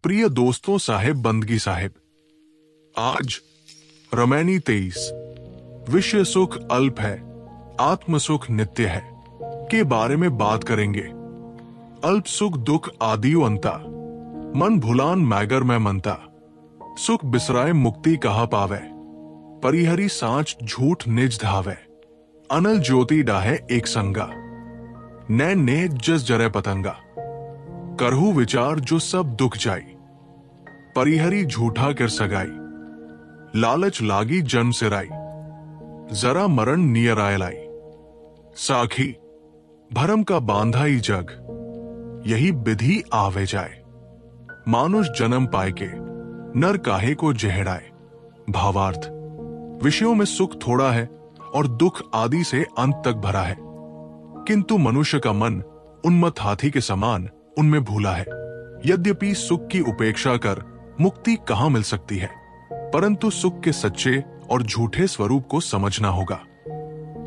प्रिय दोस्तों, साहेब बंदगी साहेब, आज रमैनी 23 विषय सुख अल्प है, आत्म सुख नित्य है के बारे में बात करेंगे। अल्प सुख दुख आदियो अंता, मन भुलान मैगर में मनता। सुख बिसराए मुक्ति कहा पावे, परिहरी सांच झूठ निज धावे। अनल ज्योति डाहे एक संगा, नैन ने जस जरे पतंगा। करहु विचार जो सब दुख जाई, परिहरी झूठा कर सगाई। लालच लागी जन्म सिराई, जरा मरण नियर आय लाई। साखी भरम का बांधा ही जग, यही विधि आवे जाए। मानुष जन्म पाए के, नर काहे को जहड़ाए। भावार्थ, विषयों में सुख थोड़ा है और दुख आदि से अंत तक भरा है, किंतु मनुष्य का मन उन्मत्त हाथी के समान उनमें भूला है। यद्यपि सुख की उपेक्षा कर मुक्ति कहां मिल सकती है, परंतु सुख के सच्चे और झूठे स्वरूप को समझना होगा।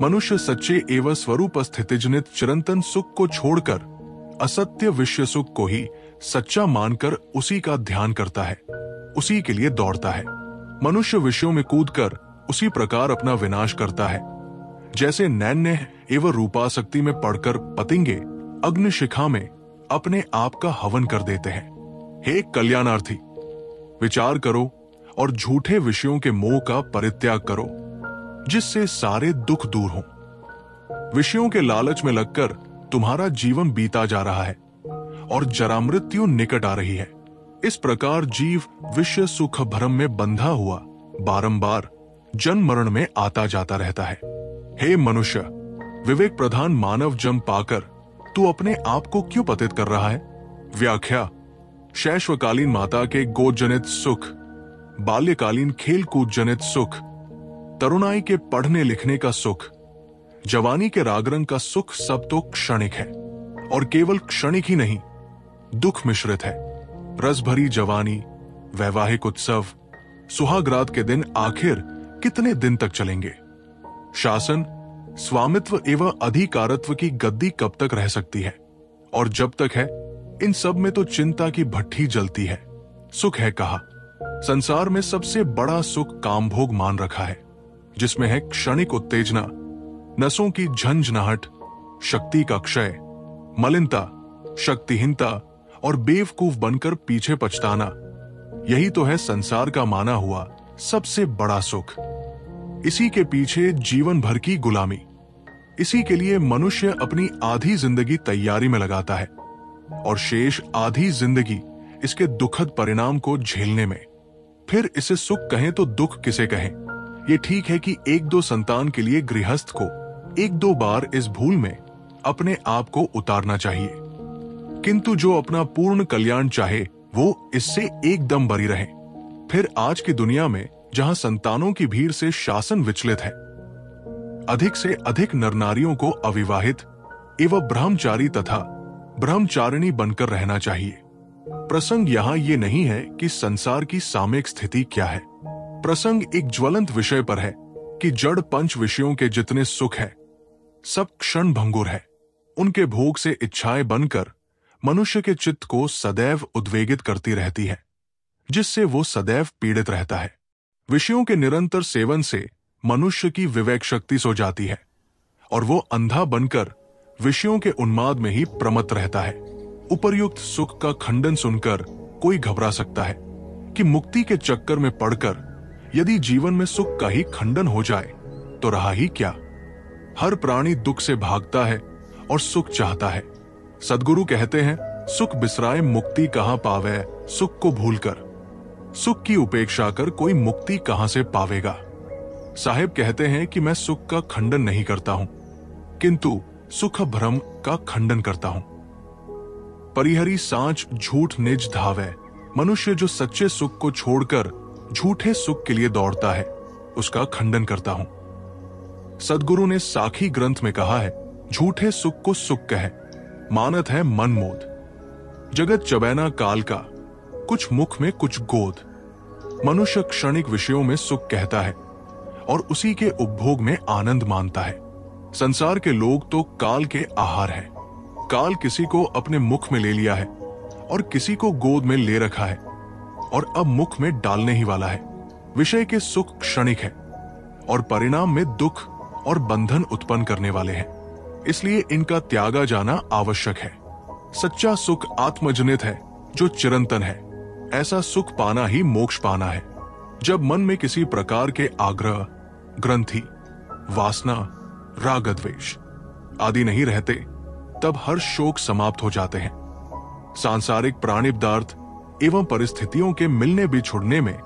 मनुष्य सच्चे एवं स्वरूप स्थितिजनित चिरंतन सुख को छोड़कर असत्य विषय सुख को ही सच्चा मानकर उसी का ध्यान करता है, उसी के लिए दौड़ता है। मनुष्य विषयों में कूदकर उसी प्रकार अपना विनाश करता है, जैसे नैन्य एवं रूपासक्ति में पड़कर पतिंगे अग्निशिखा में अपने आप का हवन कर देते हैं। हे कल्याणार्थी, विचार करो और झूठे विषयों के मोह का परित्याग करो, जिससे सारे दुख दूर हों। विषयों के लालच में लगकर तुम्हारा जीवन बीता जा रहा है और जरा मृत्यु निकट आ रही है। इस प्रकार जीव विषय सुख भ्रम में बंधा हुआ बारंबार जन्म मरण में आता जाता रहता है। हे मनुष्य, विवेक प्रधान मानव जन्म पाकर तू अपने आप को क्यों पतित कर रहा है? व्याख्या: शैशवकालीन माता के गोद जनित सुख, बाल्यकालीन खेल कूद जनित सुख, तरुणाई के पढ़ने लिखने का सुख, जवानी के रागरंग का सुख सब तो क्षणिक है, और केवल क्षणिक ही नहीं, दुख मिश्रित है। रस भरी जवानी, वैवाहिक उत्सव, सुहागरात के दिन आखिर कितने दिन तक चलेंगे? शासन, स्वामित्व एवं अधिकारत्व की गद्दी कब तक रह सकती है? और जब तक है, इन सब में तो चिंता की भट्ठी जलती है। सुख है कहा, संसार में सबसे बड़ा सुख कामभोग मान रखा है, जिसमें है क्षणिक उत्तेजना, नसों की झंझनाहट, शक्ति का क्षय, मलिनता, शक्तिहीनता और बेवकूफ बनकर पीछे पछताना। यही तो है संसार का माना हुआ सबसे बड़ा सुख। इसी के पीछे जीवन भर की गुलामी। इसी के लिए मनुष्य अपनी आधी जिंदगी तैयारी में लगाता है और शेष आधी जिंदगी इसके दुखद परिणाम को झेलने में। फिर इसे सुख कहें तो दुख किसे कहें? ये ठीक है कि एक दो संतान के लिए गृहस्थ को एक दो बार इस भूल में अपने आप को उतारना चाहिए, किंतु जो अपना पूर्ण कल्याण चाहे वो इससे एकदम बरी रहे। फिर आज की दुनिया में जहां संतानों की भीड़ से शासन विचलित है, अधिक से अधिक नरनारियों को अविवाहित एवं ब्रह्मचारी तथा ब्रह्मचारिणी बनकर रहना चाहिए। प्रसंग यहां ये नहीं है कि संसार की सामयिक स्थिति क्या है। प्रसंग एक ज्वलंत विषय पर है कि जड़ पंच विषयों के जितने सुख है, सब क्षण भंगुर है। उनके भोग से इच्छाएं बनकर मनुष्य के चित्त को सदैव उद्वेगित करती रहती है, जिससे वो सदैव पीड़ित रहता है। विषयों के निरंतर सेवन से मनुष्य की विवेक शक्ति सो जाती है और वो अंधा बनकर विषयों के उन्माद में ही प्रमत्त रहता है। उपर्युक्त सुख का खंडन सुनकर कोई घबरा सकता है कि मुक्ति के चक्कर में पड़कर यदि जीवन में सुख का ही खंडन हो जाए तो रहा ही क्या। हर प्राणी दुख से भागता है और सुख चाहता है। सद्गुरु कहते हैं, सुख बिसराए मुक्ति कहां पावे, सुख को भूलकर। सुख की उपेक्षा कर कोई मुक्ति कहां से पावेगा? साहेब कहते हैं कि मैं सुख का खंडन नहीं करता हूं, किंतु सुख भ्रम का खंडन करता हूं। परिहरी सांच झूठ निज धावे। मनुष्य जो सच्चे सुख को छोड़कर झूठे सुख के लिए दौड़ता है, उसका खंडन करता हूं। सद्गुरु ने साखी ग्रंथ में कहा है, झूठे सुख को सुख कहे, मानत है मन मोद। जगत चबैना काल का, कुछ मुख में कुछ गोद। मनुष्य क्षणिक विषयों में सुख कहता है और उसी के उपभोग में आनंद मानता है। संसार के लोग तो काल के आहार हैं। काल किसी को अपने मुख में ले लिया है और किसी को गोद में ले रखा है और अब मुख में डालने ही वाला है। विषय के सुख क्षणिक है और परिणाम में दुख और बंधन उत्पन्न करने वाले हैं, इसलिए इनका त्यागा जाना आवश्यक है। सच्चा सुख आत्मजनित है जो चिरंतन है। ऐसा सुख पाना ही मोक्ष पाना है। जब मन में किसी प्रकार के आग्रह, ग्रंथि, वासना, राग द्वेष आदि नहीं रहते, तब हर शोक समाप्त हो जाते हैं। सांसारिक प्राणी पदार्थ एवं परिस्थितियों के मिलने बिछुड़ने में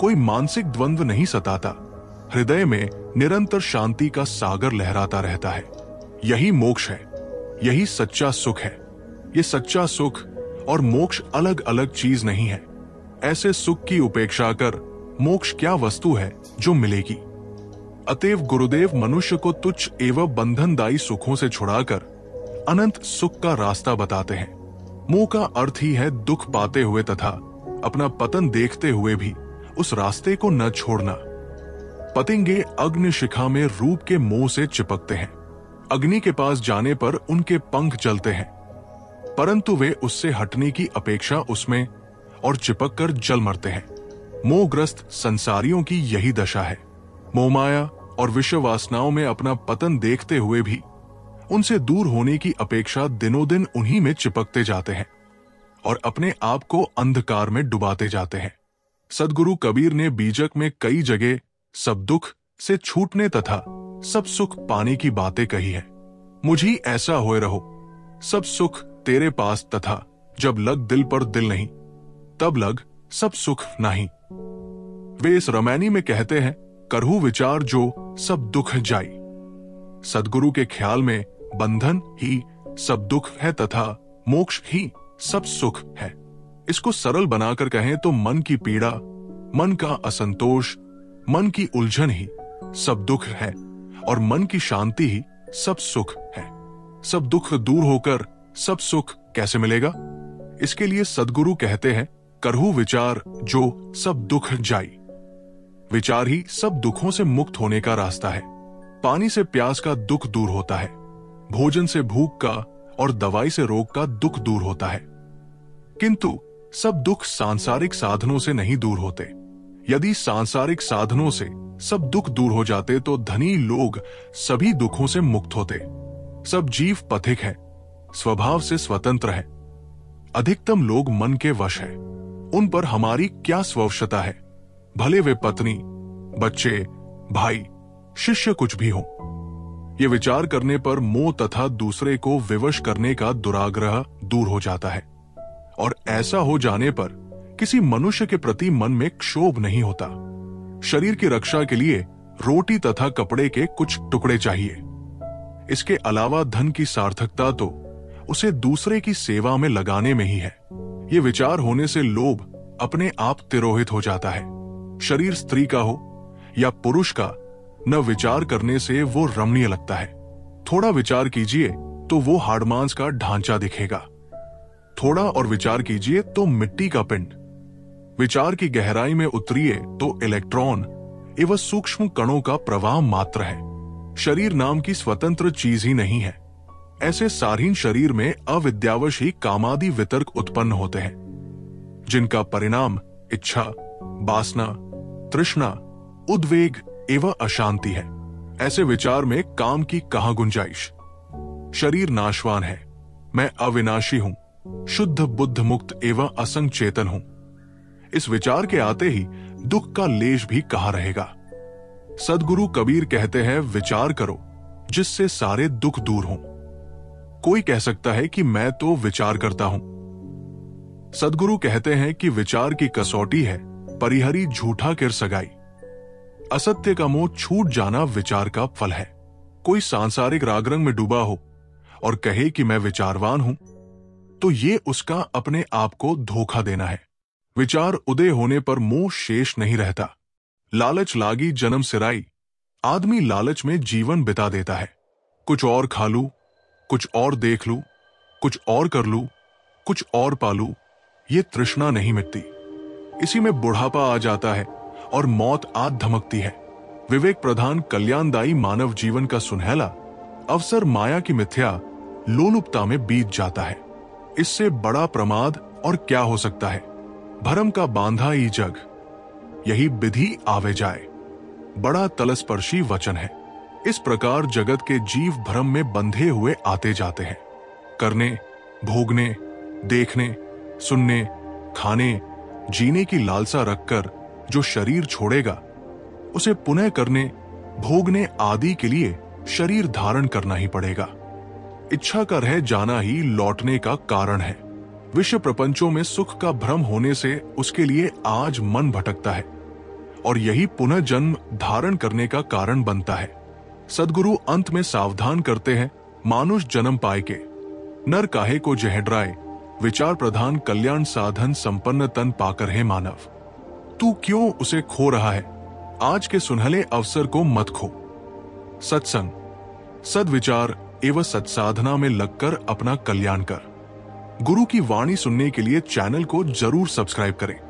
कोई मानसिक द्वंद्व नहीं सताता। हृदय में निरंतर शांति का सागर लहराता रहता है। यही मोक्ष है, यही सच्चा सुख है। ये सच्चा सुख और मोक्ष अलग अलग चीज नहीं है। ऐसे सुख की उपेक्षा कर मोक्ष क्या वस्तु है जो मिलेगी। अतएव गुरुदेव मनुष्य को तुच्छ एवं बंधनदायी सुखों से छुड़ाकर अनंत सुख का रास्ता बताते हैं। मोह का अर्थ ही है दुख पाते हुए तथा अपना पतन देखते हुए भी उस रास्ते को न छोड़ना। पतंगे अग्नि शिखा में रूप के मोह से चिपकते हैं। अग्नि के पास जाने पर उनके पंख जलते हैं, परंतु वे उससे हटने की अपेक्षा उसमें और चिपककर जल मरते हैं। मोहग्रस्त संसारियों की यही दशा है। मोहमाया और विषय वासनाओं में अपना पतन देखते हुए भी उनसे दूर होने की अपेक्षा दिनों दिन उन्हीं में चिपकते जाते हैं और अपने आप को अंधकार में डुबाते जाते हैं। सदगुरु कबीर ने बीजक में कई जगह सब दुख से छूटने तथा सब सुख पाने की बातें कही है। मुझी ऐसा होए रहो, सब सुख तेरे पास तथा जब लग दिल पर दिल नहीं, तब लग सब सुख नहीं। वे इस रामायणी में कहते हैं, करहु विचार जो सब दुख जाई। सदगुरु के ख्याल में बंधन ही सब दुख है तथा मोक्ष ही सब सुख है। इसको सरल बनाकर कहें तो मन की पीड़ा, मन का असंतोष, मन की उलझन ही सब दुख है और मन की शांति ही सब सुख है। सब दुख दूर होकर सब सुख कैसे मिलेगा? इसके लिए सदगुरु कहते हैं, करहु विचार जो सब दुख जाई। विचार ही सब दुखों से मुक्त होने का रास्ता है। पानी से प्यास का दुख दूर होता है, भोजन से भूख का और दवाई से रोग का दुख दूर होता है, किंतु सब दुख सांसारिक साधनों से नहीं दूर होते। यदि सांसारिक साधनों से सब दुख दूर हो जाते तो धनी लोग सभी दुखों से मुक्त होते। सब जीव पथिक है, स्वभाव से स्वतंत्र है। अधिकतम लोग मन के वश है। उन पर हमारी क्या स्ववशता है? भले वे पत्नी, बच्चे, भाई, शिष्य कुछ भी हो। ये विचार करने पर मोह तथा दूसरे को विवश करने का दुराग्रह दूर हो जाता है और ऐसा हो जाने पर किसी मनुष्य के प्रति मन में क्षोभ नहीं होता। शरीर की रक्षा के लिए रोटी तथा कपड़े के कुछ टुकड़े चाहिए। इसके अलावा धन की सार्थकता तो उसे दूसरे की सेवा में लगाने में ही है। ये विचार होने से लोभ अपने आप तिरोहित हो जाता है। शरीर स्त्री का हो या पुरुष का, न विचार करने से वो रमणीय लगता है। थोड़ा विचार कीजिए तो वो हाड़मांस का ढांचा दिखेगा, थोड़ा और विचार कीजिए तो मिट्टी का पिंड। विचार की गहराई में उतरिए तो इलेक्ट्रॉन एवं सूक्ष्म कणों का प्रवाह मात्र है। शरीर नाम की स्वतंत्र चीज ही नहीं है। ऐसे सारहीन शरीर में अविद्यावश ही कामादि वितर्क उत्पन्न होते हैं, जिनका परिणाम इच्छा, वासना, तृष्णा, उद्वेग एवं अशांति है। ऐसे विचार में काम की कहां गुंजाइश? शरीर नाशवान है, मैं अविनाशी हूं, शुद्ध बुद्ध मुक्त एवं असंग चेतन हूं। इस विचार के आते ही दुख का लेश भी कहां रहेगा? सदगुरु कबीर कहते हैं, विचार करो जिससे सारे दुख दूर हों। कोई कह सकता है कि मैं तो विचार करता हूं। सदगुरु कहते हैं कि विचार की कसौटी है परिहरी झूठा किर सगाई। असत्य का मोह छूट जाना विचार का फल है। कोई सांसारिक रागरंग में डूबा हो और कहे कि मैं विचारवान हूं, तो ये उसका अपने आप को धोखा देना है। विचार उदय होने पर मोह शेष नहीं रहता। लालच लागी जन्म सिराई, आदमी लालच में जीवन बिता देता है। कुछ और खा लूं, कुछ और देख लूं, कुछ और कर लूं, कुछ और पालूं, ये तृष्णा नहीं मिटती। इसी में बुढ़ापा आ जाता है और मौत आ धमकती है। विवेक प्रधान कल्याणदायी मानव जीवन का सुनहला अवसर माया की मिथ्या लोलुपता में बीत जाता है। इससे बड़ा प्रमाद और क्या हो सकता है। भरम का बांधा ई जग, यही विधि आवे जाए। बड़ा तलस्पर्शी वचन है। इस प्रकार जगत के जीव भ्रम में बंधे हुए आते जाते हैं। करने, भोगने, देखने, सुनने, खाने, जीने की लालसा रखकर जो शरीर छोड़ेगा, उसे पुनः करने, भोगने आदि के लिए शरीर धारण करना ही पड़ेगा। इच्छा का रह जाना ही लौटने का कारण है। विश्व प्रपंचों में सुख का भ्रम होने से उसके लिए आज मन भटकता है और यही पुनः जन्म धारण करने का कारण बनता है। सद्गुरु अंत में सावधान करते हैं, मानुष जन्म पाए के नर काहे को जहडराए, विचार प्रधान कल्याण साधन संपन्न तन पाकर है मानव। तू क्यों उसे खो रहा है? आज के सुनहले अवसर को मत खो। सत्संग, सद्विचार एवं सत्साधना में लगकर अपना कल्याण कर। गुरु की वाणी सुनने के लिए चैनल को जरूर सब्सक्राइब करें।